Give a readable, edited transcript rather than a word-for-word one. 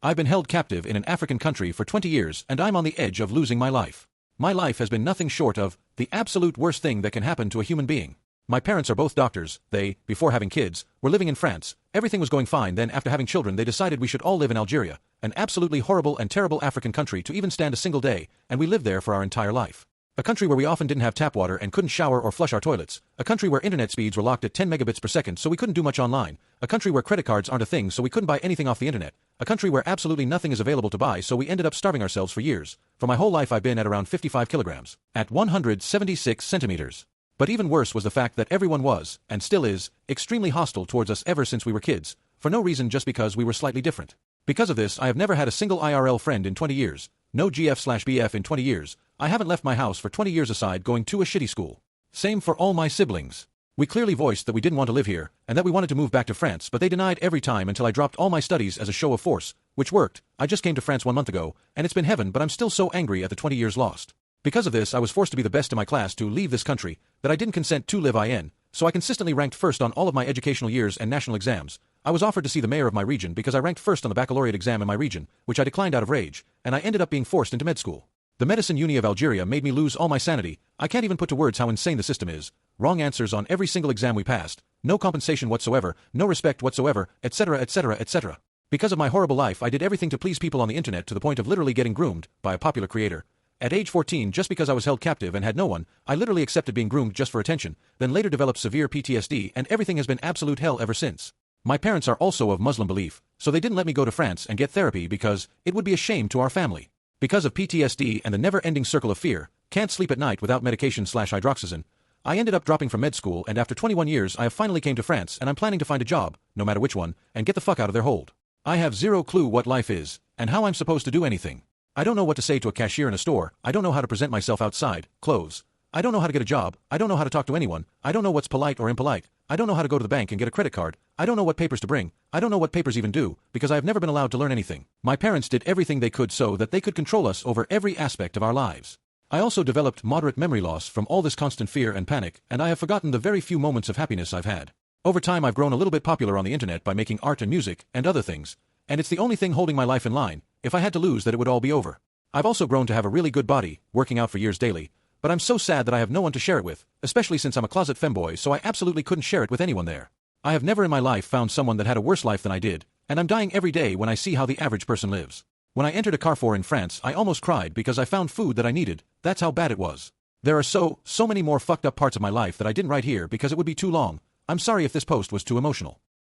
I've been held captive in an African country for 20 years and I'm on the edge of losing my life. My life has been nothing short of the absolute worst thing that can happen to a human being. My parents are both doctors. They, before having kids, were living in France. Everything was going fine. Then after having children they decided we should all live in Algeria, an absolutely horrible and terrible African country to even stand a single day, and we lived there for our entire life. A country where we often didn't have tap water and couldn't shower or flush our toilets. A country where internet speeds were locked at 10 megabits per second so we couldn't do much online. A country where credit cards aren't a thing so we couldn't buy anything off the internet. A country where absolutely nothing is available to buy so we ended up starving ourselves for years. For my whole life I've been at around 55 kilograms. At 176 centimeters. But even worse was the fact that everyone was, and still is, extremely hostile towards us ever since we were kids, for no reason just because we were slightly different. Because of this I have never had a single IRL friend in 20 years, no GF/BF in 20 years, I haven't left my house for 20 years aside going to a shitty school. Same for all my siblings. We clearly voiced that we didn't want to live here, and that we wanted to move back to France but they denied every time until I dropped all my studies as a show of force, which worked. I just came to France 1 month ago, and it's been heaven but I'm still so angry at the 20 years lost. Because of this I was forced to be the best in my class to leave this country, that I didn't consent to live in, so I consistently ranked first on all of my educational years and national exams. I was offered to see the mayor of my region because I ranked first on the baccalaureate exam in my region, which I declined out of rage, and I ended up being forced into med school. The Medicine Uni of Algeria made me lose all my sanity. I can't even put to words how insane the system is. Wrong answers on every single exam we passed, no compensation whatsoever, no respect whatsoever, etc., etc., etc. Because of my horrible life I did everything to please people on the internet to the point of literally getting groomed by a popular creator. At age 14, just because I was held captive and had no one, I literally accepted being groomed just for attention, then later developed severe PTSD and everything has been absolute hell ever since. My parents are also of Muslim belief, so they didn't let me go to France and get therapy because it would be a shame to our family. Because of PTSD and the never-ending circle of fear, can't sleep at night without medication/hydroxyzine, I ended up dropping from med school and after 21 years I have finally came to France and I'm planning to find a job, no matter which one, and get the fuck out of their hold. I have zero clue what life is, and how I'm supposed to do anything. I don't know what to say to a cashier in a store, I don't know how to present myself outside, clothes. I don't know how to get a job, I don't know how to talk to anyone, I don't know what's polite or impolite, I don't know how to go to the bank and get a credit card, I don't know what papers to bring, I don't know what papers even do, because I have never been allowed to learn anything. My parents did everything they could so that they could control us over every aspect of our lives. I also developed moderate memory loss from all this constant fear and panic, and I have forgotten the very few moments of happiness I've had. Over time I've grown a little bit popular on the internet by making art and music, and other things, and it's the only thing holding my life in line. If I had to lose that it would all be over. I've also grown to have a really good body, working out for years daily, but I'm so sad that I have no one to share it with, especially since I'm a closet femboy so I absolutely couldn't share it with anyone there. I have never in my life found someone that had a worse life than I did, and I'm dying every day when I see how the average person lives. When I entered a Carrefour in France I almost cried because I found food that I needed, that's how bad it was. There are so many more fucked up parts of my life that I didn't write here because it would be too long. I'm sorry if this post was too emotional.